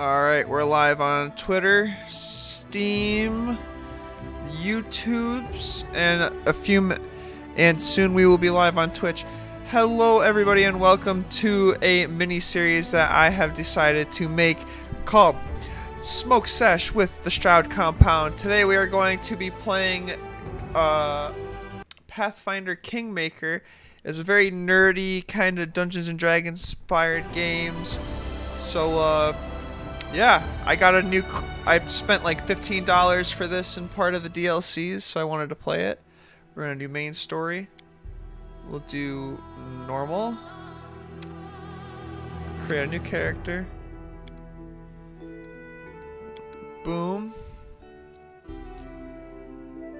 Alright, we're live on Twitter, Steam, YouTubes, and soon we will be live on Twitch. Hello everybody and welcome to a mini-series that I have decided to make called Smoke Sesh with the Stroud compound. Today we are going to be playing Pathfinder Kingmaker. It's a very nerdy kind of Dungeons and Dragons inspired games. So yeah, I spent like $15 for this and part of the DLCs, so I wanted to play it. We're gonna do main story. We'll do normal. Create a new character. Boom.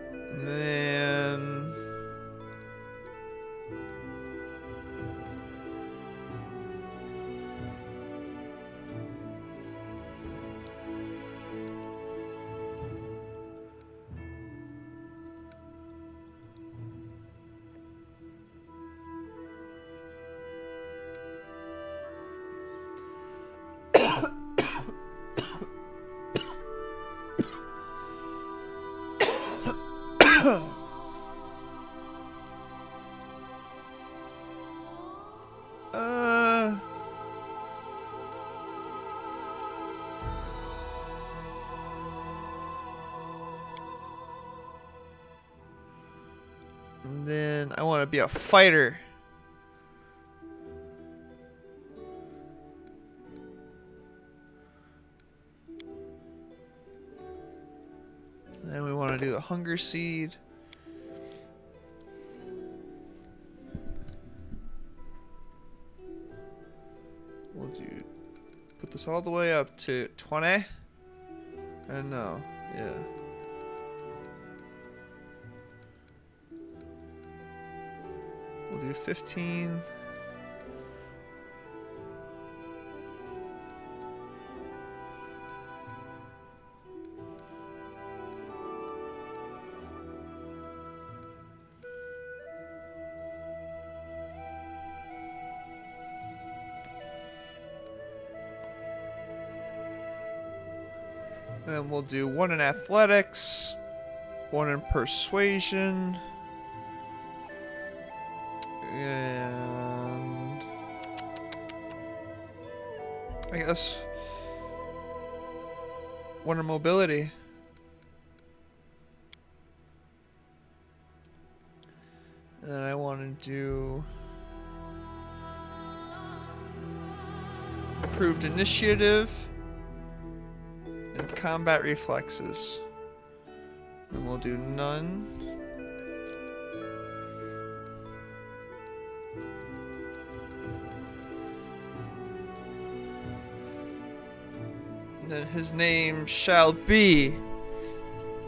And then and then I want to be a fighter. Then we want to do the hunger seed. We'll put this all the way up to 20. And no, yeah. We'll do 15. Then we'll do 1 in athletics, 1 in persuasion, and I guess 1 in mobility. And then I want to do improved initiative and combat reflexes. And we'll do none. And then his name shall be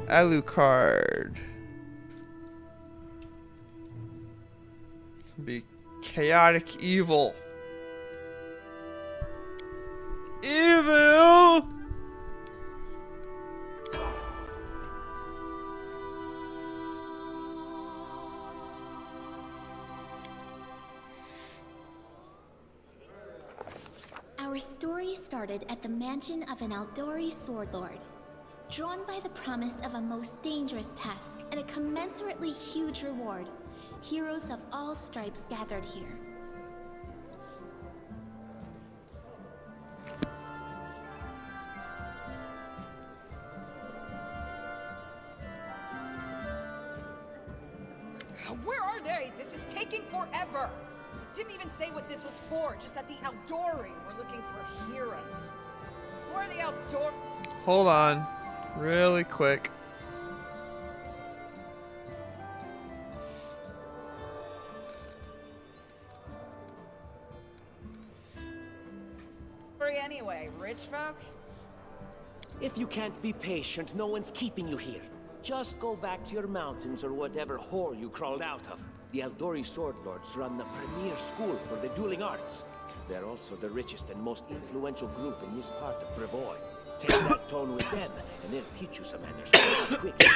Alucard. Be chaotic evil. Evil! Our story started at the mansion of an Aldori sword lord. Drawn by the promise of a most dangerous task and a commensurately huge reward, heroes of all stripes gathered here. Where are they? This is taking forever! Didn't even say what this was for, just that the Aldori were looking for heroes. Who are the Aldori? Hold on, really quick. Anyway, rich folk? If you can't be patient, no one's keeping you here. Just go back to your mountains or whatever hole you crawled out of. The Aldori Sword Lords run the premier school for the dueling arts. They're also the richest and most influential group in this part of Brevoy. Take that tone with them, and they'll teach you some manners quick.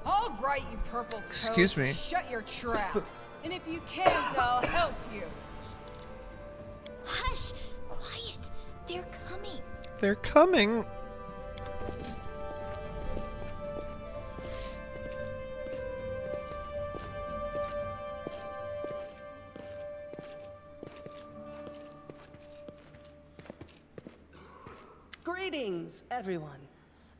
All right, you purple toad. Excuse me. Shut your trap. And if you can't, I'll help you. Hush! Quiet! They're coming. Greetings, everyone.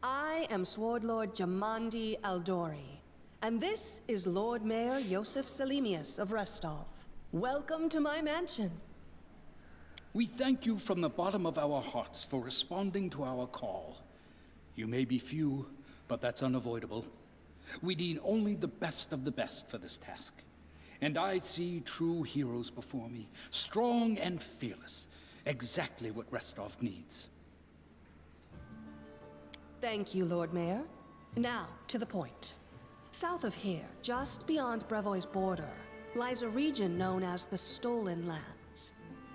I am Sword Lord Jamandi Aldori, and this is Lord Mayor Yosef Salimius of Restov. Welcome to my mansion. We thank you from the bottom of our hearts for responding to our call. You may be few, but that's unavoidable. We need only the best of the best for this task. And I see true heroes before me, strong and fearless, exactly what Restov needs. Thank you, Lord Mayor. Now, to the point. South of here, just beyond Brevoy's border, lies a region known as the Stolen Lands.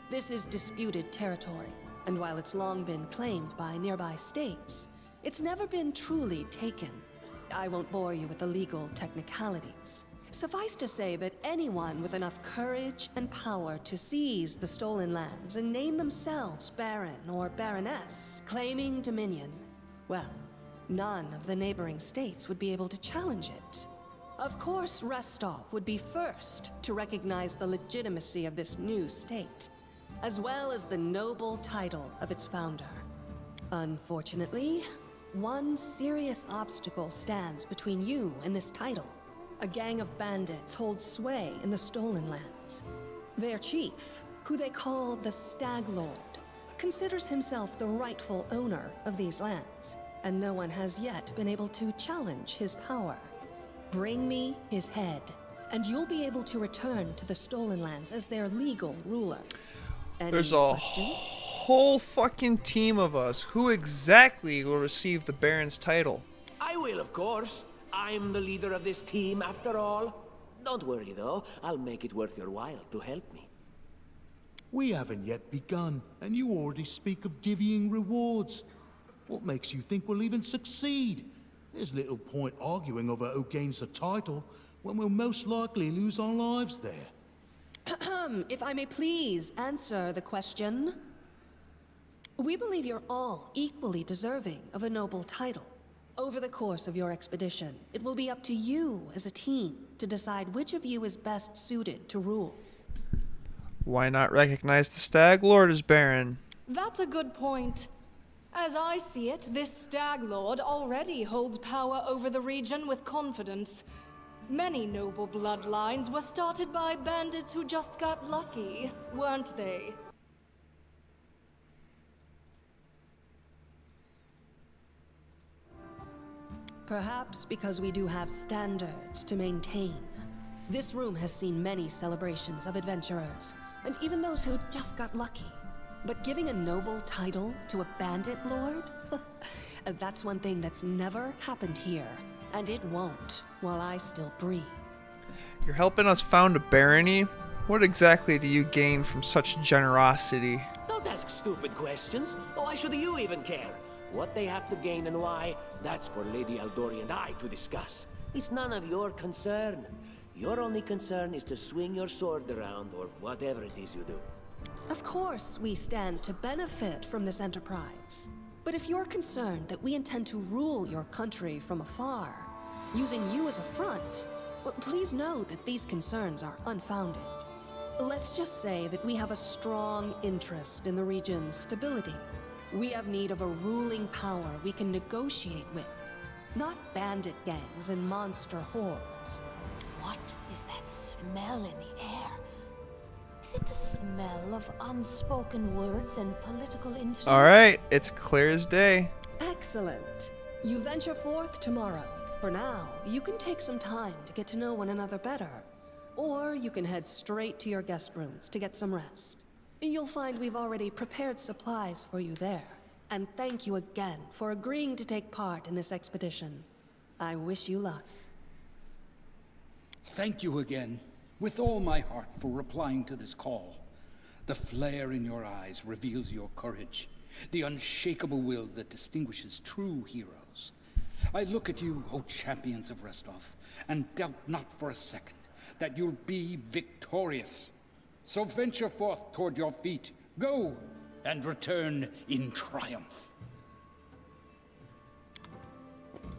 This is disputed territory, and while it's long been claimed by nearby states, it's never been truly taken. I won't bore you with the legal technicalities. Suffice to say that anyone with enough courage and power to seize the Stolen Lands and name themselves Baron or Baroness, claiming dominion, well, none of the neighboring states would be able to challenge it. Of course, Restov would be first to recognize the legitimacy of this new state, as well as the noble title of its founder. Unfortunately, one serious obstacle stands between you and this title. A gang of bandits holds sway in the Stolen Lands. Their chief, who they call the Stag Lord, considers himself the rightful owner of these lands, and no one has yet been able to challenge his power. Bring me his head, and you'll be able to return to the Stolen Lands as their legal ruler. There's a whole fucking team of us. Who exactly will receive the Baron's title? I will, of course. I'm the leader of this team, after all. Don't worry, though. I'll make it worth your while to help me. We haven't yet begun, and you already speak of divvying rewards. What makes you think we'll even succeed? There's little point arguing over who gains the title when we'll most likely lose our lives there. If I may please answer the question. We believe you're all equally deserving of a noble title. Over the course of your expedition, it will be up to you as a team to decide which of you is best suited to rule. Why not recognize the Stag Lord as Baron? That's a good point. As I see it, this Stag Lord already holds power over the region with confidence. Many noble bloodlines were started by bandits who just got lucky, weren't they? Perhaps because we do have standards to maintain. This room has seen many celebrations of adventurers, and even those who just got lucky. But giving a noble title to a bandit lord? That's one thing that's never happened here, and it won't while I still breathe. You're helping us found a barony? What exactly do you gain from such generosity? Don't ask stupid questions. Why should you even care? What they have to gain and why, that's for Lady Aldori and I to discuss. It's none of your concern. Your only concern is to swing your sword around, or whatever it is you do. Of course, we stand to benefit from this enterprise. But if you're concerned that we intend to rule your country from afar, using you as a front, well, please know that these concerns are unfounded. Let's just say that we have a strong interest in the region's stability. We have need of a ruling power we can negotiate with, not bandit gangs and monster hordes. What is that smell in the air? Is it the smell of unspoken words and political intrigue? Alright, it's clear as day. Excellent. You venture forth tomorrow. For now, you can take some time to get to know one another better. Or you can head straight to your guest rooms to get some rest. You'll find we've already prepared supplies for you there. And thank you again for agreeing to take part in this expedition. I wish you luck. Thank you again, with all my heart, for replying to this call. The flare in your eyes reveals your courage, the unshakable will that distinguishes true heroes. I look at you, O champions of Restov, and doubt not for a second that you'll be victorious. So venture forth toward your feet. Go, and return in triumph.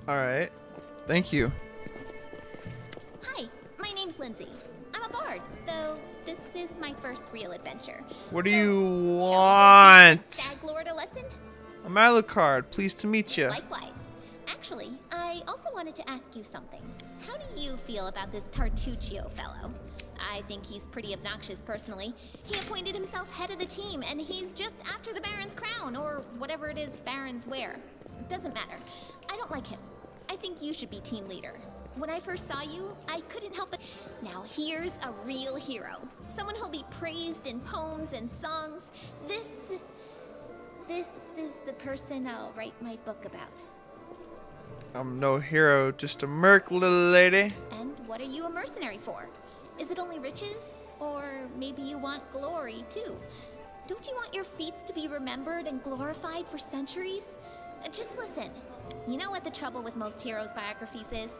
Alright. Thank you. Hi, my name's Lindsay. I'm a bard, though this is my first real adventure. What do you Shall we teach want? this stag lord a lesson? I'm Alucard. Pleased to meet you. Likewise. Actually, I also wanted to ask you something. How do you feel about this Tartuccio fellow? I think he's pretty obnoxious personally. He appointed himself head of the team, and he's just after the Baron's crown, or whatever it is barons wear. It doesn't matter. I don't like him. I think you should be team leader. When I first saw you, I couldn't help it. Now here's a real hero. Someone who'll be praised in poems and songs. This is the person I'll write my book about. I'm no hero, just a merc little lady. And what are you a mercenary for? Is it only riches? Or maybe you want glory too? Don't you want your feats to be remembered and glorified for centuries? Just listen. You know what the trouble with most heroes' biographies is?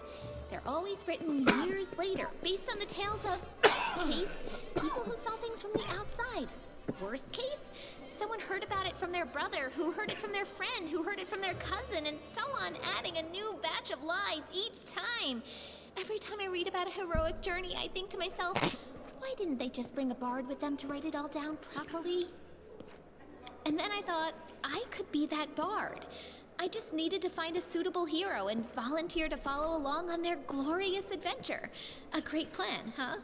They're always written years later, based on the tales of, best case, people who saw things from the outside. Worst case, someone heard about it from their brother, who heard it from their friend, who heard it from their cousin, and so on, adding a new batch of lies each time. Every time I read about a heroic journey, I think to myself, why didn't they just bring a bard with them to write it all down properly? And then I thought, I could be that bard. I just needed to find a suitable hero and volunteer to follow along on their glorious adventure. A great plan, huh?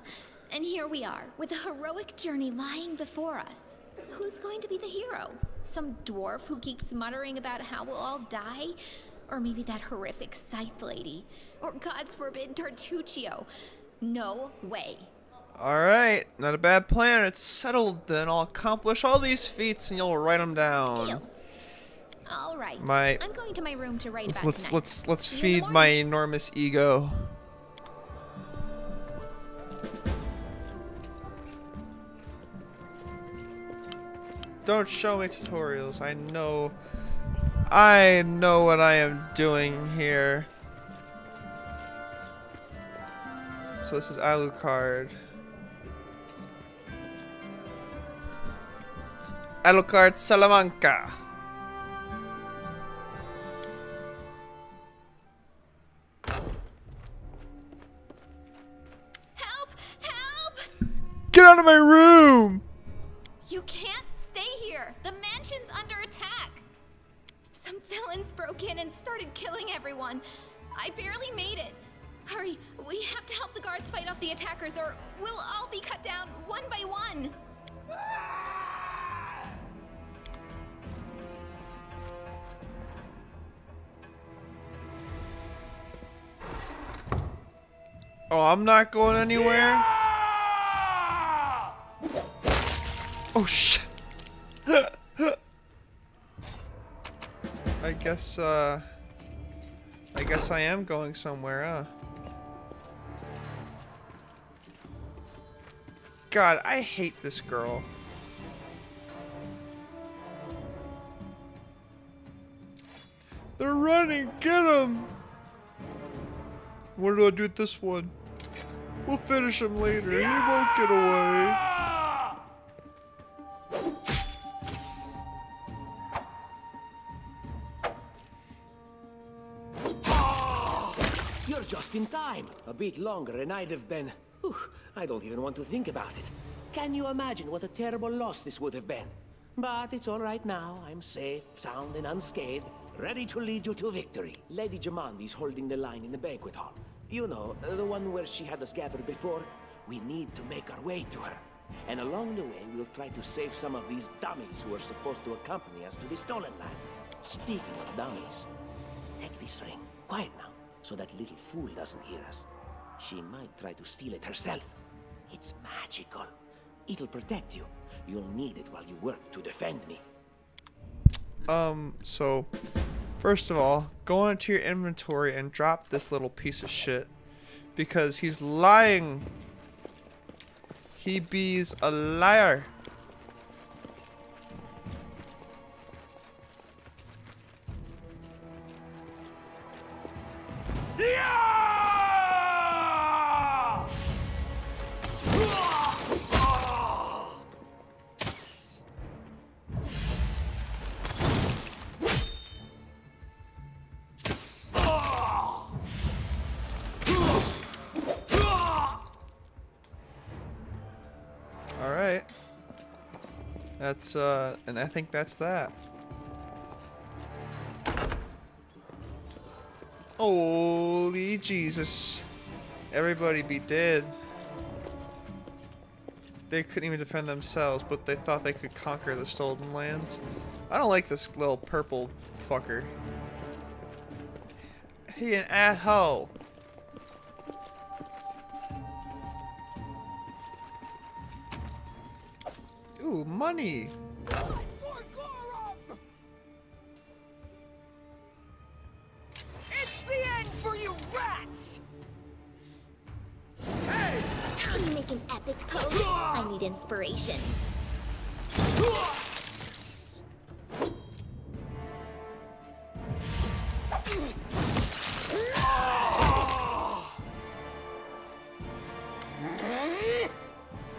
And here we are, with a heroic journey lying before us. Who's going to be the hero? Some dwarf who keeps muttering about how we'll all die? Or maybe that horrific scythe lady? Or, God's forbid, Tartuccio? No way. Alright, not a bad plan. It's settled then. I'll accomplish all these feats and you'll write them down. Deal. All right. I'm going to my room to write about let's tonight. let's See you in the feed my morning. enormous ego. Don't show me tutorials. I know what I am doing here. So this is Alucard. Alucard Salamanca. Help! Help! Get out of my room! You can't stay here. The mansion's under attack. Some villains broke in and started killing everyone. I barely made it. Hurry, we have to help the guards fight off the attackers, or we'll all be cut down one by one. Oh, I'm not going anywhere. Oh shit. I guess I am going somewhere, huh? God, I hate this girl. They're running, get him! What do I do with this one? We'll finish him later. He won't get away. You're just in time. A bit longer and I'd have been... Whew, I don't even want to think about it. Can you imagine what a terrible loss this would have been? But it's all right now. I'm safe, sound, and unscathed, ready to lead you to victory. Lady Jamandi's holding the line in the banquet hall. You know, the one where she had us gathered before. We need to make our way to her. And along the way, we'll try to save some of these dummies who are supposed to accompany us to the stolen land. Speaking of dummies, take this ring. Quiet now, so that little fool doesn't hear us. She might try to steal it herself. It's magical. It'll protect you. You'll need it while you work to defend me. So, first of all, go into your inventory and drop this little piece of shit. Because he's lying. He be's a liar. That's and I think that's that. Holy Jesus. Everybody be dead. They couldn't even defend themselves, but they thought they could conquer the stolen lands. I don't like this little purple fucker. He an asshole. Ooh, money. It's the end for you rats! Can you make an epic pose? I need inspiration.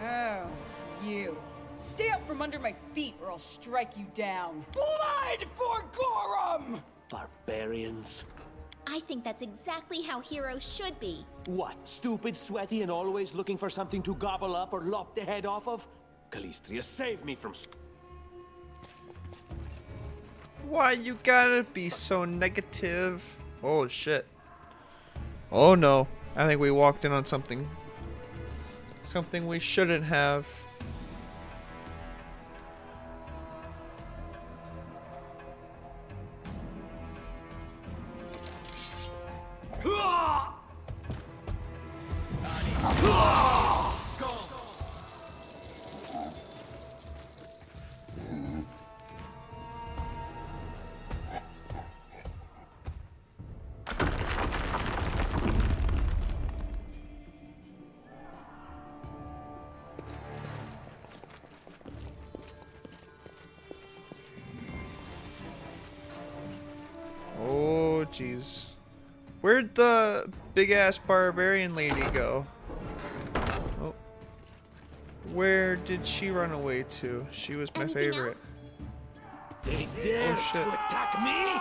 Oh, it's you. Stay out from under my feet or I'll strike you down. Blood for Gorum! Barbarians. I think that's exactly how heroes should be. What, stupid, sweaty, and always looking for something to gobble up or lop the head off of? Calistria, save me from... Why you gotta be so negative? Oh shit. Oh no. I think we walked in on something. Something we shouldn't have. Oh jeez. Where'd the big ass barbarian lady go? Oh. Where did she run away to? She was my Anything favorite. else? They dare Oh, shit. to attack me?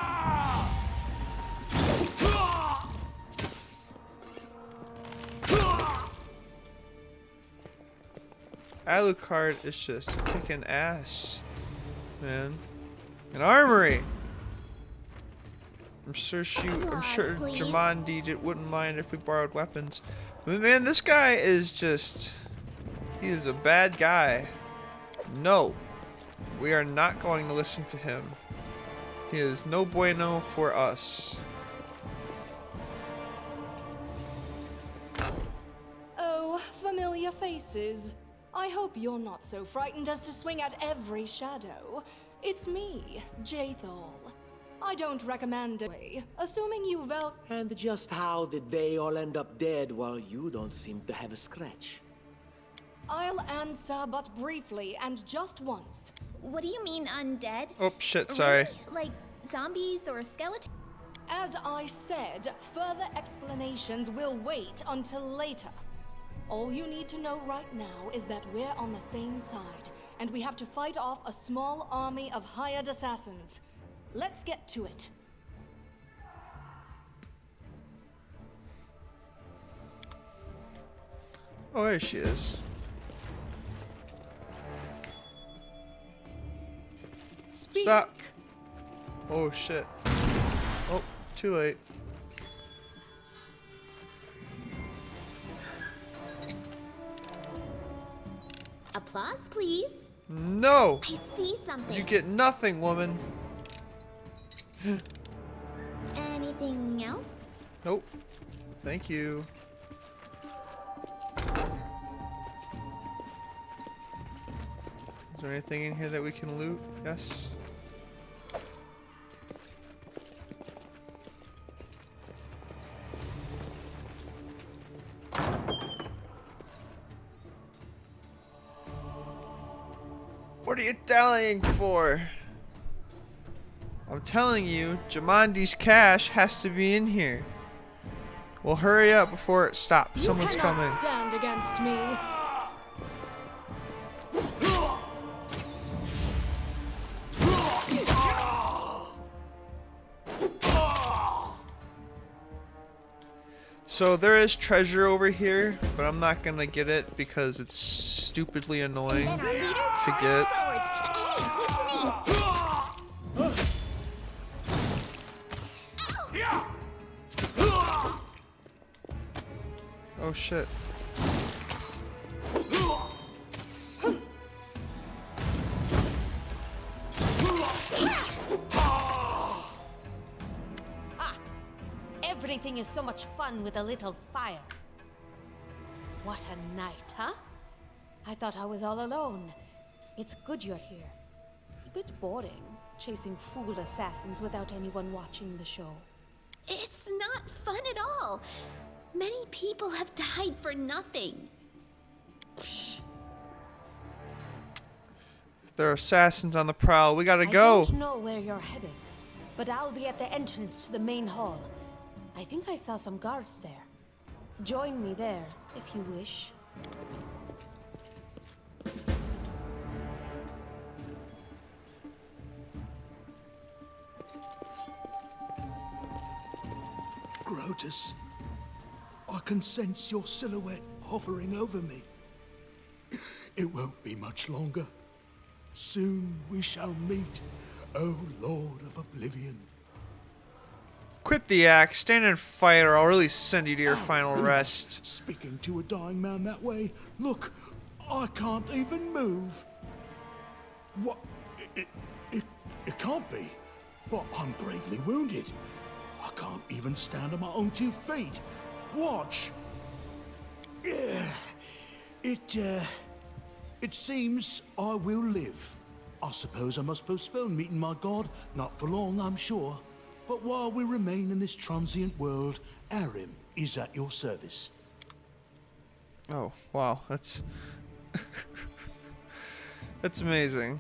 Alucard is just kicking ass, man. An armory. I'm sure Please. Jamandi wouldn't mind if we borrowed weapons. But man, this guy is just, he is a bad guy. No, we are not going to listen to him. He is no bueno for us. Oh, familiar faces. I hope you're not so frightened as to swing at every shadow. It's me, Jathal. I don't recommend it, assuming you And just how did they all end up dead while you don't seem to have a scratch? I'll answer but briefly and just once. What do you mean undead? Oh shit, sorry. Really? Like zombies or skeletons? As I said, further explanations will wait until later. All you need to know right now is that we're on the same side, and we have to fight off a small army of hired assassins. Let's get to it. Oh, there she is. Speak. Stop. Oh shit. Oh, too late. Applause, please. No! I see something. You get nothing, woman. Anything else? Nope. Thank you. Is there anything in here that we can loot? Yes. What are you dallying for? I'm telling you, Jamandi's cash has to be in here. Well, hurry up before it stops. Someone's You cannot coming. stand against me. So there is treasure over here, but I'm not gonna get it because it's stupidly annoying Then our leader to charged get. forwards. Oh shit. Everything is so much fun with a little fire. What a night, huh? I thought I was all alone. It's good you're here. A bit boring, chasing fool assassins without anyone watching the show. It's not fun at all. Many people have died for nothing. There are assassins on the prowl. We gotta I go. don't know where you're headed, but I'll be at the entrance to the main hall. I think I saw some guards there. Join me there, if you wish. Grotus, I can sense your silhouette hovering over me. It won't be much longer. Soon we shall meet, O Lord of Oblivion. Quit the act, stand and fight, or I'll really send you to your final rest. Speaking to a dying man that way, look, I can't even move. What? It can't be. But I'm gravely wounded. I can't even stand on my own 2 feet. Watch. It seems I will live. I suppose I must postpone meeting my god. Not for long, I'm sure. But while we remain in this transient world, Arim is at your service. Oh, wow, that's... that's amazing.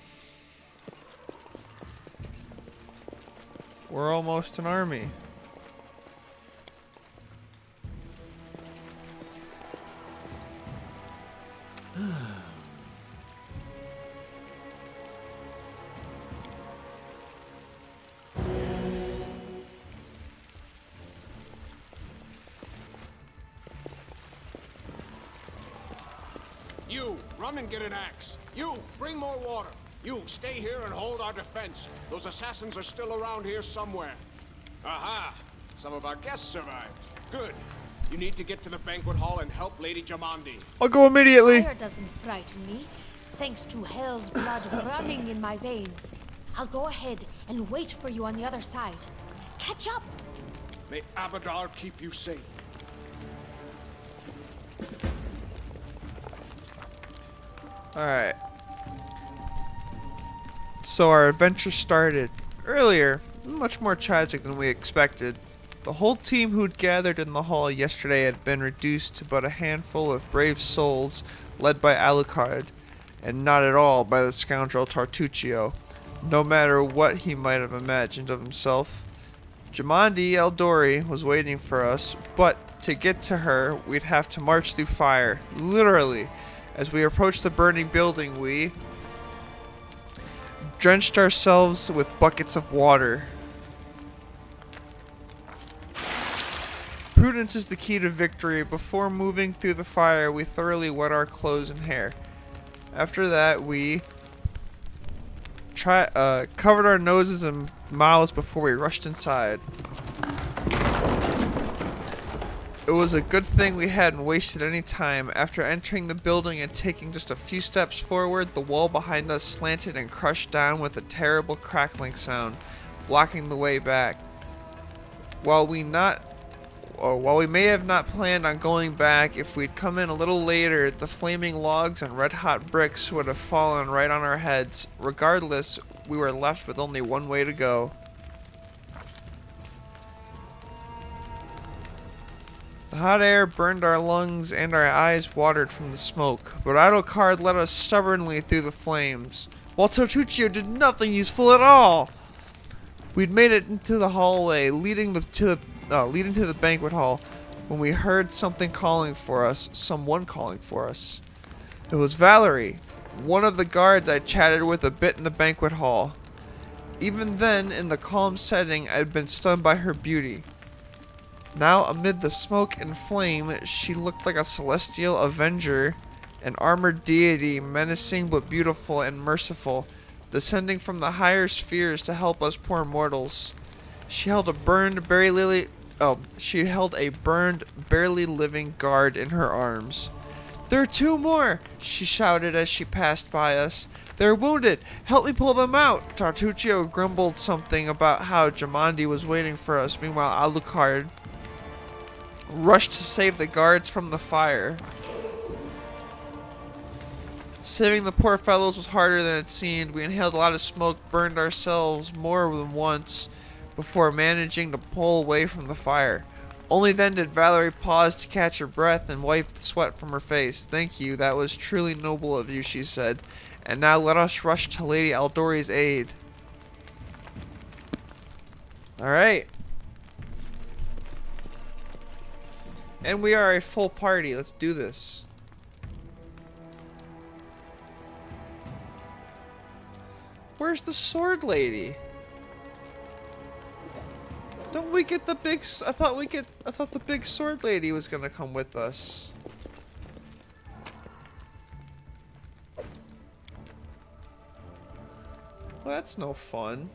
We're almost an army. You, run and get an axe. You, bring more water. You, stay here and hold our defense. Those assassins are still around here somewhere. Aha! Some of our guests survived. Good. You need to get to the banquet hall and help Lady Jamandi. I'll go immediately. Fire doesn't frighten me, thanks to hell's blood running in my veins. I'll go ahead and wait for you on the other side. Catch up! May Abadar keep you safe. Alright. So our adventure started earlier, much more tragic than we expected. The whole team who'd gathered in the hall yesterday had been reduced to but a handful of brave souls led by Alucard, and not at all by the scoundrel Tartuccio, no matter what he might have imagined of himself. Jamandi Eldori was waiting for us, but to get to her, we'd have to march through fire, literally. As we approached the burning building, we drenched ourselves with buckets of water. Prudence is the key to victory. Before moving through the fire, we thoroughly wet our clothes and hair. After that, we covered our noses and mouths before we rushed inside. It was a good thing we hadn't wasted any time. After entering the building and taking just a few steps forward, the wall behind us slanted and crushed down with a terrible crackling sound, blocking the way back. While we may have not planned on going back, if we'd come in a little later, the flaming logs and red-hot bricks would have fallen right on our heads. Regardless, we were left with only one way to go. The hot air burned our lungs and our eyes watered from the smoke, but Alucard led us stubbornly through the flames, while Tartuccio did nothing useful at all. We'd made it into the hallway leading to the banquet hall when we heard someone calling for us. It was Valerie, one of the guards I chatted with a bit in the banquet hall. Even then, in the calm setting, I'd been stunned by her beauty. Now, amid the smoke and flame, she looked like a celestial avenger, an armored deity, menacing but beautiful and merciful, descending from the higher spheres to help us poor mortals. She held a burned berry lily she held a burned, barely living guard in her arms. "There are 2 more!" she shouted as she passed by us. "They're wounded! Help me pull them out!" Tartuccio grumbled something about how Jamandi was waiting for us. Meanwhile, Alucard rushed to save the guards from the fire. Saving the poor fellows was harder than it seemed. We inhaled a lot of smoke, burned ourselves more than once before managing to pull away from the fire. Only then did Valerie pause to catch her breath and wipe the sweat from her face. "Thank you, that was truly noble of you," she said. "And now let us rush to Lady Aldori's aid." Alright. And we are a full party. Let's do this. Where's the sword lady? Don't we get the big... I thought the big sword lady was gonna come with us. Well, that's no fun.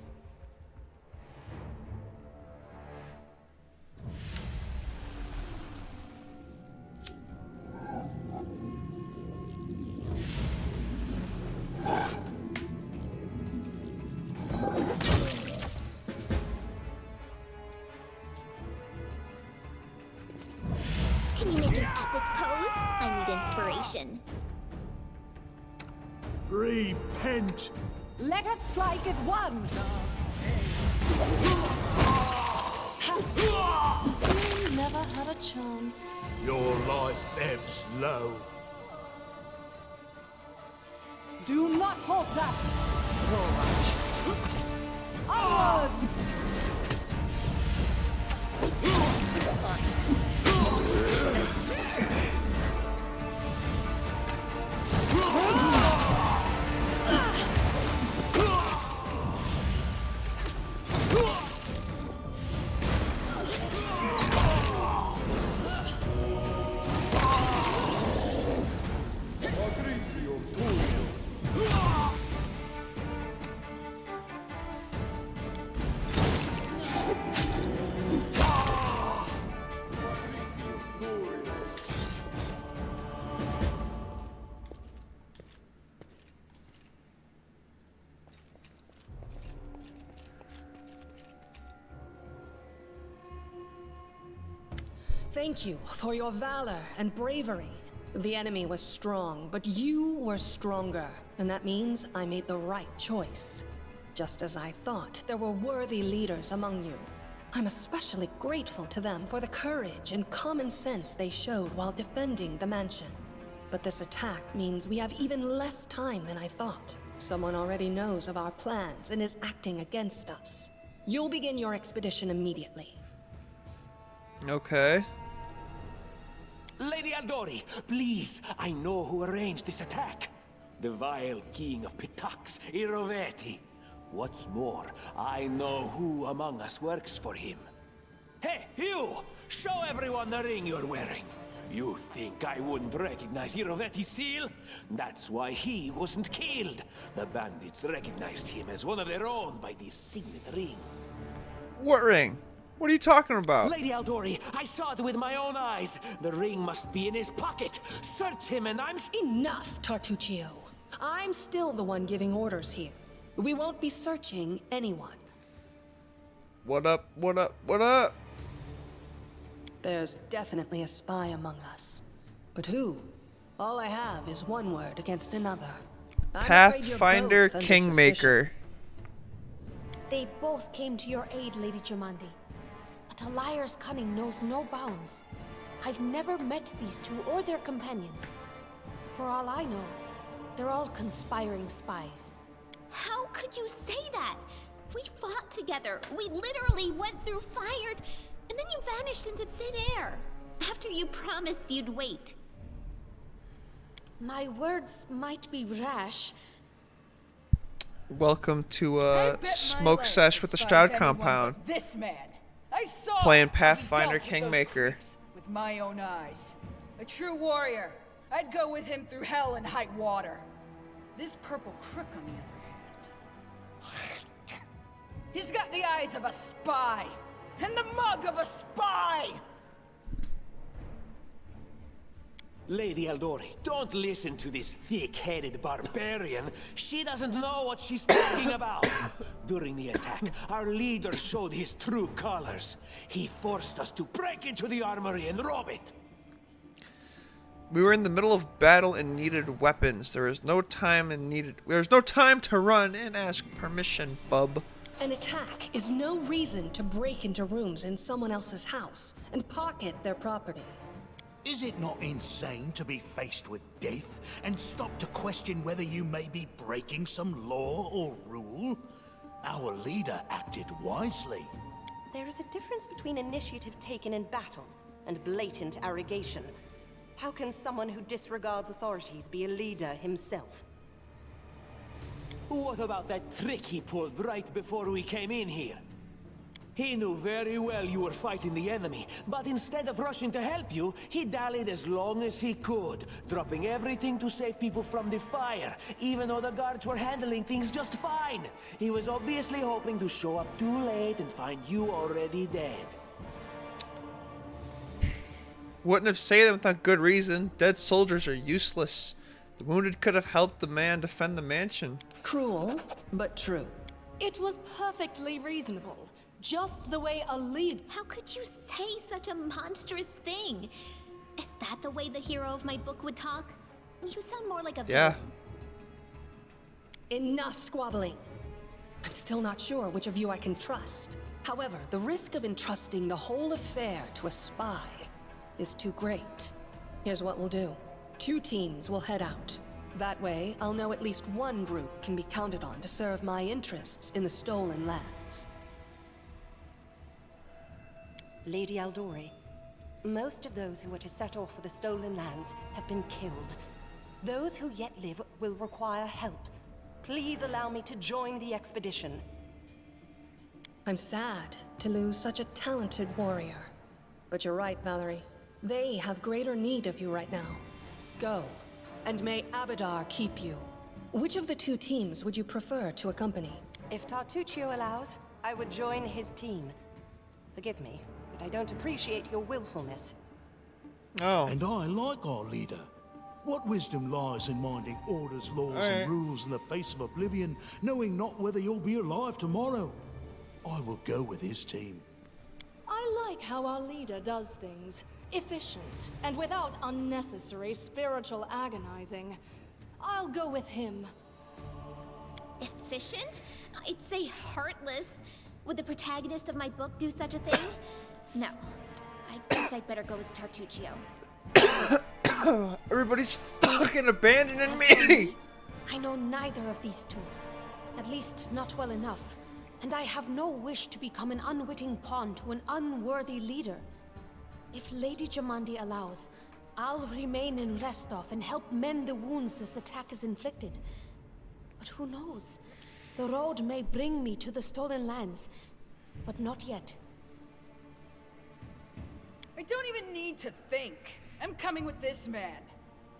Can you make an epic pose? I need inspiration. Repent! Let us strike as one! You never had a chance. Your life ebbs low. Do not falter! Onward! Thank you for your valor and bravery. The enemy was strong, but you were stronger. And that means I made the right choice. Just as I thought, there were worthy leaders among you. I'm especially grateful to them for the courage and common sense they showed while defending the mansion. But this attack means we have even less time than I thought. Someone already knows of our plans and is acting against us. You'll begin your expedition immediately. Okay. Lady Aldori, please, I know who arranged this attack. The vile king of Pitax, Iroveti. What's more, I know who among us works for him. Hey, you! Show everyone the ring you're wearing. You think I wouldn't recognize Iroveti's seal? That's why he wasn't killed. The bandits recognized him as one of their own by this signet ring. What ring? What are you talking about? Lady Aldori, I saw it with my own eyes. The ring must be in his pocket. Search him and I'm... Enough, Tartuccio. I'm still the one giving orders here. We won't be searching anyone. What up? What up? What up? There's definitely a spy among us. But who? All I have is one word against another. I'm afraid you're Pathfinder both under Kingmaker. They both came to your aid, Lady Jamandi. But a liar's cunning knows no bounds. I've never met these two or their companions. For all I know, they're all conspiring spies. How could you say that? We fought together. We literally went through fire, and then you vanished into thin air. After you promised you'd wait. My words might be rash. Welcome to I bet my Smoke life Sesh with the despises Stroud anyone compound. but this man. I saw Playing how he Pathfinder dealt with those Kingmaker. creeps with my own eyes. A true warrior. I'd go with him through hell and high water. This purple crook, on the other hand, he's got the eyes of a spy. And the mug of a spy! Lady Eldori, don't listen to this thick-headed barbarian. She doesn't know what she's talking about. During the attack, our leader showed his true colors. He forced us to break into the armory and rob it. We were in the middle of battle and needed weapons. There was no time to run and ask permission, bub. An attack is no reason to break into rooms in someone else's house and pocket their property. Is it not insane to be faced with death and stop to question whether you may be breaking some law or rule? Our leader acted wisely. There is a difference between initiative taken in battle and blatant arrogation. How can someone who disregards authorities be a leader himself? What about that trick he pulled right before we came in here? He knew very well you were fighting the enemy, but instead of rushing to help you, he dallied as long as he could, dropping everything to save people from the fire, even though the guards were handling things just fine. He was obviously hoping to show up too late and find you already dead. Wouldn't have said them without good reason. Dead soldiers are useless. The wounded could have helped the man defend the mansion. Cruel, but true. It was perfectly reasonable. Just the way a lead. How could you say such a monstrous thing? Is that the way the hero of my book would talk? You sound more like a Yeah. villain. Enough squabbling. I'm still not sure which of you I can trust. However, the risk of entrusting the whole affair to a spy is too great. Here's what we'll do. 2 teams will head out. That way, I'll know at least one group can be counted on to serve my interests in the stolen lands. Lady Eldori, most of those who are to set off for the stolen lands have been killed. Those who yet live will require help. Please allow me to join the expedition. I'm sad to lose such a talented warrior. But you're right, Valerie. They have greater need of you right now. Go, and may Abadar keep you. Which of the 2 teams would you prefer to accompany? If Tartuccio allows, I would join his team. Forgive me, but I don't appreciate your willfulness. Oh. And I like our leader. What wisdom lies in minding orders, laws, and rules in the face of oblivion, knowing not whether you'll be alive tomorrow? I will go with his team. I like how our leader does things. Efficient, and without unnecessary spiritual agonizing. I'll go with him. Efficient? I'd say heartless. Would the protagonist of my book do such a thing? No. I guess I'd better go with Tartuccio. Everybody's fucking abandoning me! I know neither of these 2. At least not well enough. And I have no wish to become an unwitting pawn to an unworthy leader. If Lady Jamandi allows, I'll remain in Restov and help mend the wounds this attack has inflicted. But who knows? The road may bring me to the stolen lands, but not yet. I don't even need to think. I'm coming with this man.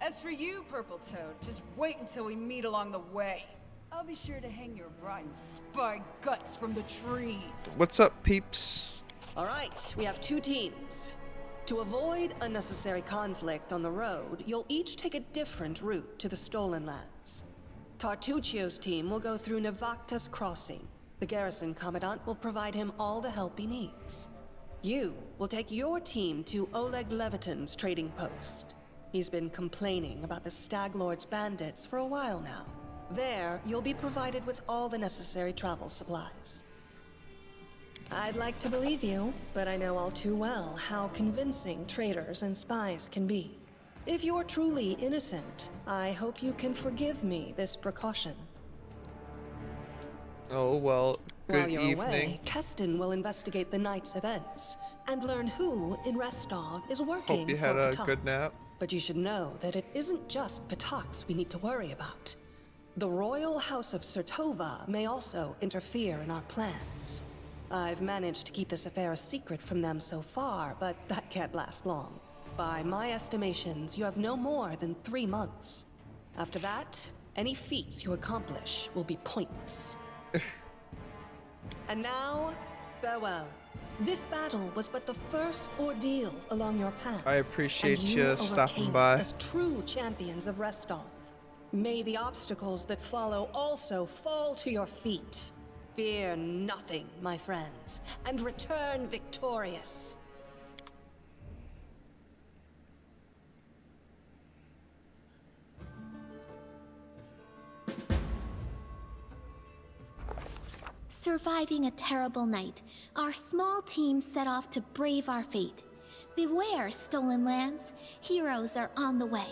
As for you, Purple Toad, just wait until we meet along the way. I'll be sure to hang your rotten spy guts from the trees. What's up, peeps? All right, we have 2 teams. To avoid unnecessary conflict on the road, you'll each take a different route to the stolen lands. Tartuccio's team will go through Navakta's crossing. The garrison commandant will provide him all the help he needs. You will take your team to Oleg Levitin's trading post. He's been complaining about the Stag Lord's bandits for a while now. There, you'll be provided with all the necessary travel supplies. I'd like to believe you, but I know all too well how convincing traitors and spies can be. If you're truly innocent, I hope you can forgive me this precaution. Oh, well, good While you're evening. away, Keston will investigate the night's events and learn who in Restov is working Hope you for had a Patox. good nap. But you should know that it isn't just Patox we need to worry about. The royal house of Sertova may also interfere in our plans. I've managed to keep this affair a secret from them so far, but that can't last long. By my estimations, you have no more than 3 months. After that, any feats you accomplish will be pointless. And now, farewell. This battle was but the first ordeal along your path. I appreciate and you stopping overcame by. as true champions of Restov. May the obstacles that follow also fall to your feet. Fear nothing, my friends, and return victorious. Surviving a terrible night, our small team set off to brave our fate. Beware, stolen lands. Heroes are on the way.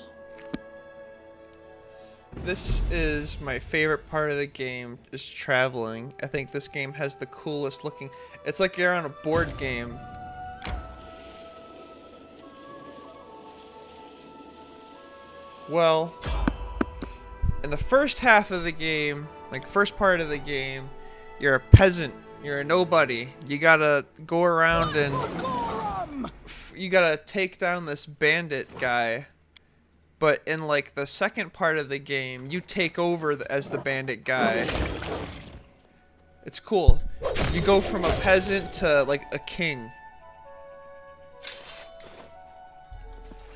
This is my favorite part of the game, is traveling. I think this game has the coolest looking... It's like you're on a board game. Well, in the first half of the game, like first part of the game, you're a peasant. You're a nobody. You gotta go around and... You gotta take down this bandit guy. But in like the second part of the game, you take over as the bandit guy. It's cool. You go from a peasant to like a king.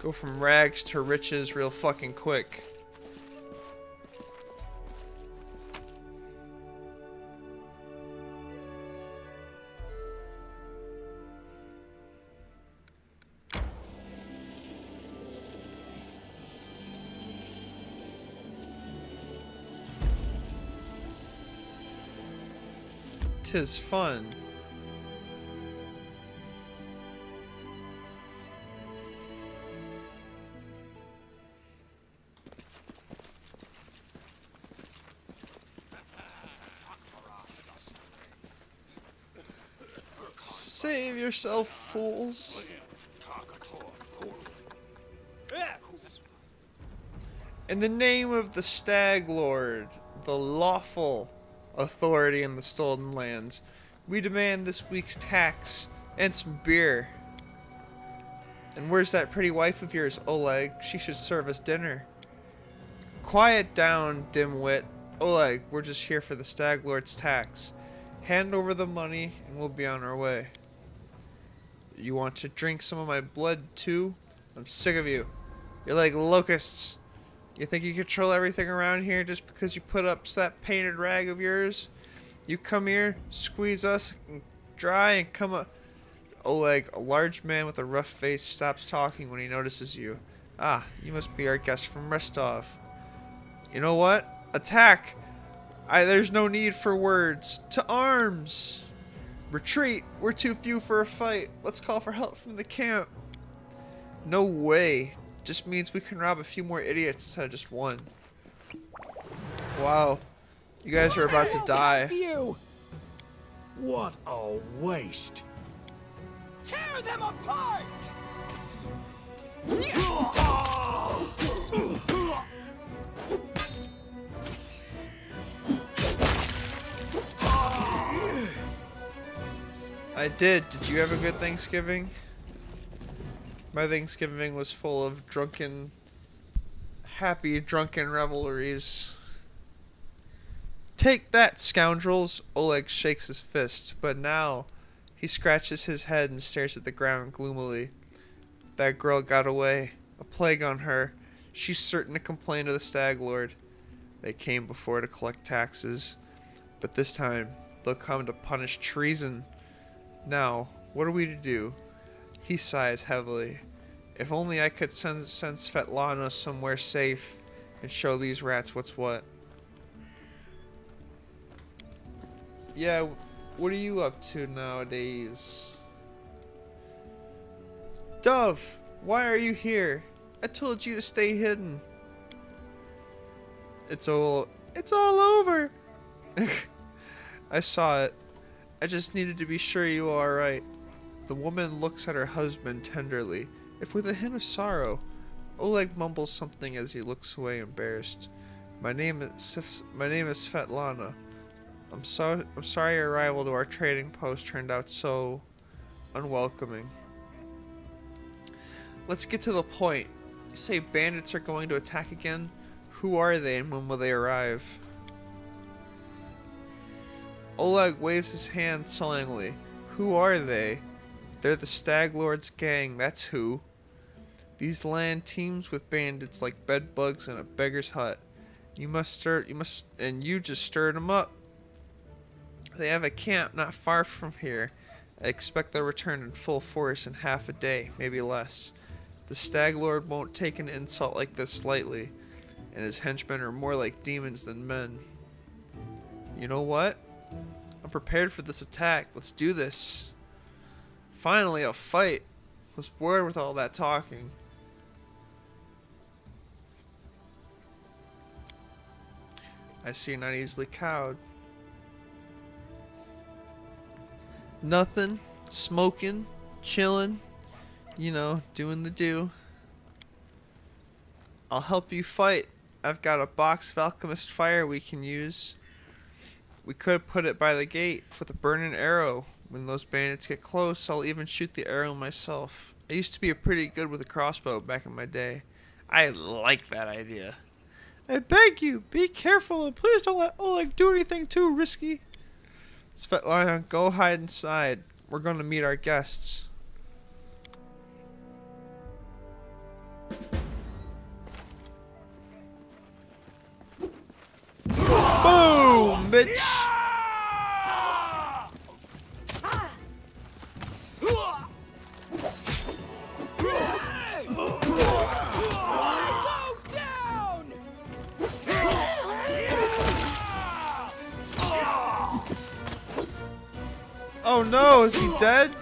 Go from rags to riches real fucking quick. Tis fun. Save yourself, fools. In the name of the Stag Lord, the lawful authority in the stolen lands, we demand this week's tax and some beer. And where's that pretty wife of yours, Oleg? She should serve us dinner. Quiet down, dimwit. Oleg, we're just here for the Stag Lord's tax. Hand over the money and we'll be on our way. You want to drink some of my blood too? I'm sick of you. You're like locusts. You think you control everything around here just because you put up that painted rag of yours? You come here, squeeze us dry, and come up. Oleg, a large man with a rough face, stops talking when he notices you. Ah, you must be our guest from Restov. You know what? Attack! There's no need for words. To arms! Retreat! We're too few for a fight. Let's call for help from the camp. No way. Just means we can rob a few more idiots instead of just one. Wow. You guys are about to die. What a waste. Tear them apart! I did. Did you have a good Thanksgiving? My Thanksgiving was full of happy drunken revelries. Take that, scoundrels! Oleg shakes his fist, but now he scratches his head and stares at the ground gloomily. That girl got away. A plague on her. She's certain to complain to the Stag Lord. They came before to collect taxes, but this time they'll come to punish treason. Now, what are we to do? He sighs heavily. If only I could send Svetlana somewhere safe and show these rats what's what. Yeah, what are you up to nowadays? Dove, why are you here? I told you to stay hidden. It's all over. I saw it. I just needed to be sure you were alright. The woman looks at her husband tenderly, if with a hint of sorrow. Oleg mumbles something as he looks away embarrassed. My name is Svetlana. I'm sorry your arrival to our trading post turned out so unwelcoming. Let's get to the point. You say bandits are going to attack again? Who are they and when will they arrive? Oleg waves his hand sullenly. Who are they? They're the Stag Lord's gang, that's who. These land teems with bandits like bedbugs in a beggar's hut. You just stirred them up. They have a camp not far from here. I expect they'll return in full force in half a day, maybe less. The Stag Lord won't take an insult like this lightly, and his henchmen are more like demons than men. You know what? I'm prepared for this attack. Let's do this. Finally, a fight. I was bored with all that talking. I see you're not easily cowed. Nothing. Smoking. Chilling. You know, doing the do. I'll help you fight. I've got a box of alchemist fire we can use. We could put it by the gate with a burning arrow. When those bandits get close, I'll even shoot the arrow myself. I used to be pretty good with a crossbow back in my day. I like that idea. I beg you, be careful and please don't let Oleg do anything too risky. Svetlana, go hide inside. We're going to meet our guests. Boom, bitch! Oh no, is he dead?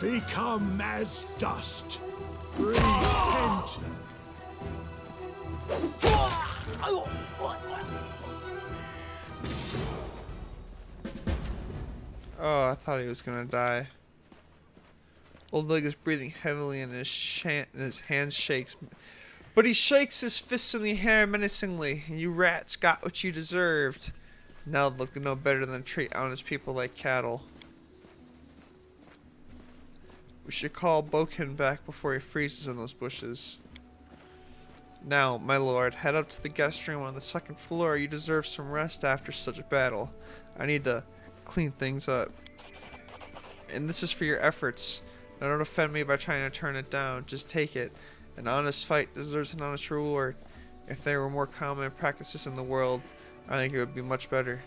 Become as dust. Repent. Oh, I thought he was gonna die. Oleg is breathing heavily and his hand shakes. But he shakes his fists in the air menacingly. You rats got what you deserved. Now look no better than treat honest people like cattle. We should call Bokin back before he freezes in those bushes. Now, my lord, head up to the guest room on the second floor. You deserve some rest after such a battle. I need to clean things up. And this is for your efforts. Now don't offend me by trying to turn it down. Just take it. An honest fight deserves an honest reward. If there were more common practices in the world, I think it would be much better.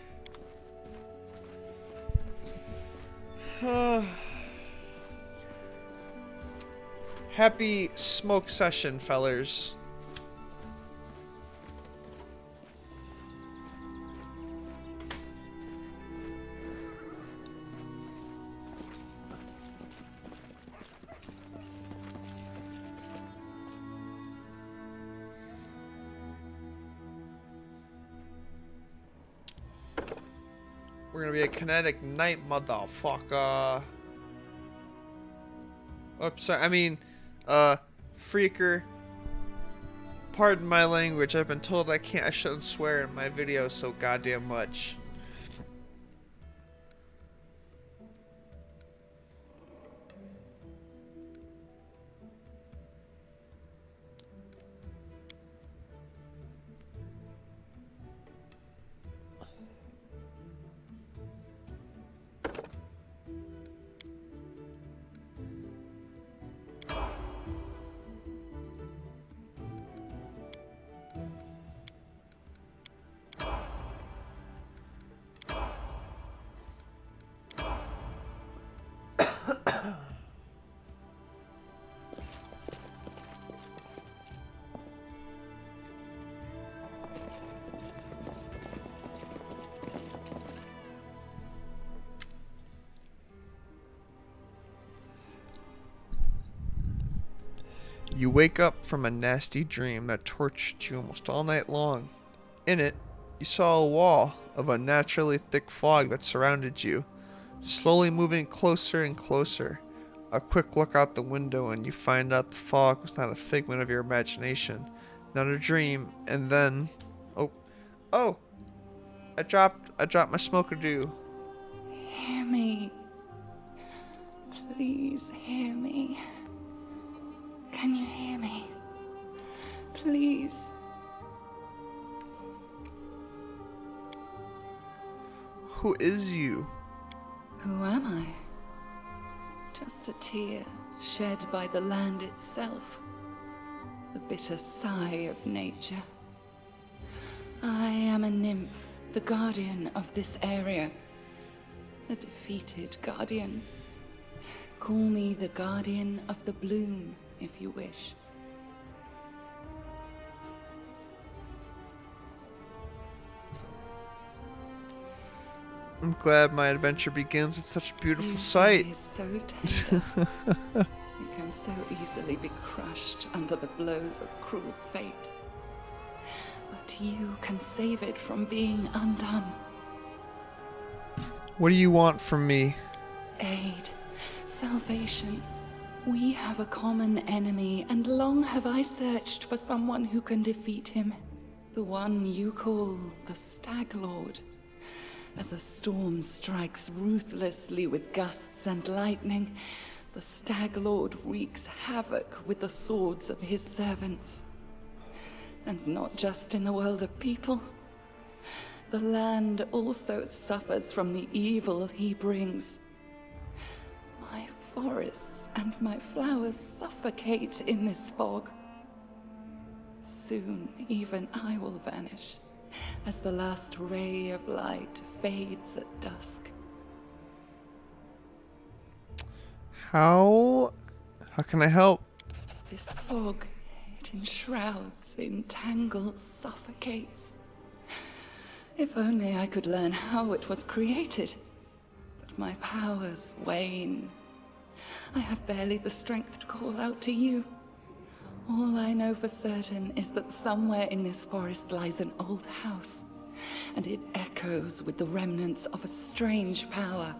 Happy smoke session, fellers. We're gonna be a kinetic knight, motherfucker. Oops, sorry. I mean, freaker. Pardon my language. I've been told I shouldn't swear in my videos so goddamn much. You wake up from a nasty dream that tortured you almost all night long. In it, you saw a wall of unnaturally thick fog that surrounded you, slowly moving closer and closer. A quick look out the window and you find out the fog was not a figment of your imagination, not a dream, and then... Oh! I dropped my smoke-a-doo. Hear me. Please hear me. Can you hear me? Please. Who is you? Who am I? Just a tear shed by the land itself. The bitter sigh of nature. I am a nymph, the guardian of this area. The defeated guardian. Call me the guardian of the bloom, if you wish. I'm glad my adventure begins with such a beautiful sight. Is so tender. It can so easily be crushed under the blows of cruel fate. But you can save it from being undone. What do you want from me? Aid, salvation. We have a common enemy, and long have I searched for someone who can defeat him. The one you call the Stag Lord. As a storm strikes ruthlessly with gusts and lightning, the Stag Lord wreaks havoc with the swords of his servants. And not just in the world of people. The land also suffers from the evil he brings. My forests and my flowers suffocate in this fog. Soon even I will vanish, as the last ray of light fades at dusk. How can I help? This fog, it enshrouds, entangles, suffocates. If only I could learn how it was created. But my powers wane. I have barely the strength to call out to you. All I know for certain is that somewhere in this forest lies an old house, and it echoes with the remnants of a strange power.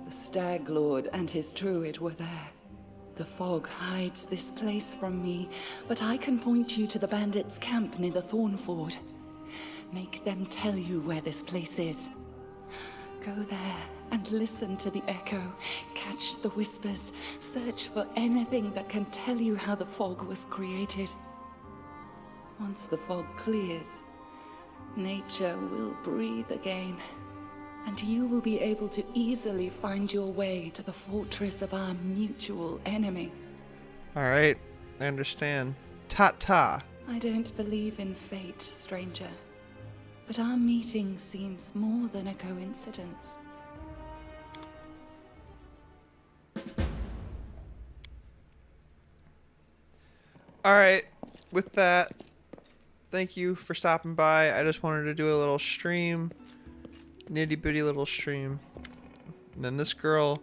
The Stag Lord and his druid were there. The fog hides this place from me, but I can point you to the bandits' camp near the Thornford. Make them tell you where this place is. Go there and listen to the echo, catch the whispers, search for anything that can tell you how the fog was created. Once the fog clears, nature will breathe again, and you will be able to easily find your way to the fortress of our mutual enemy. Alright, I understand. Ta-ta. I don't believe in fate, stranger, but our meeting seems more than a coincidence. Alright, with that, thank you for stopping by. I just wanted to do a little stream. Nitty-bitty little stream. And then this girl,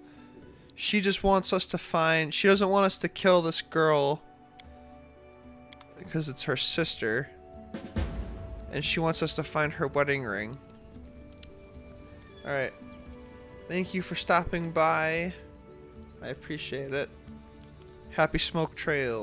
she just wants us to find... She doesn't want us to kill this girl because it's her sister. And she wants us to find her wedding ring. Alright. Thank you for stopping by. I appreciate it. Happy Smoke Trail.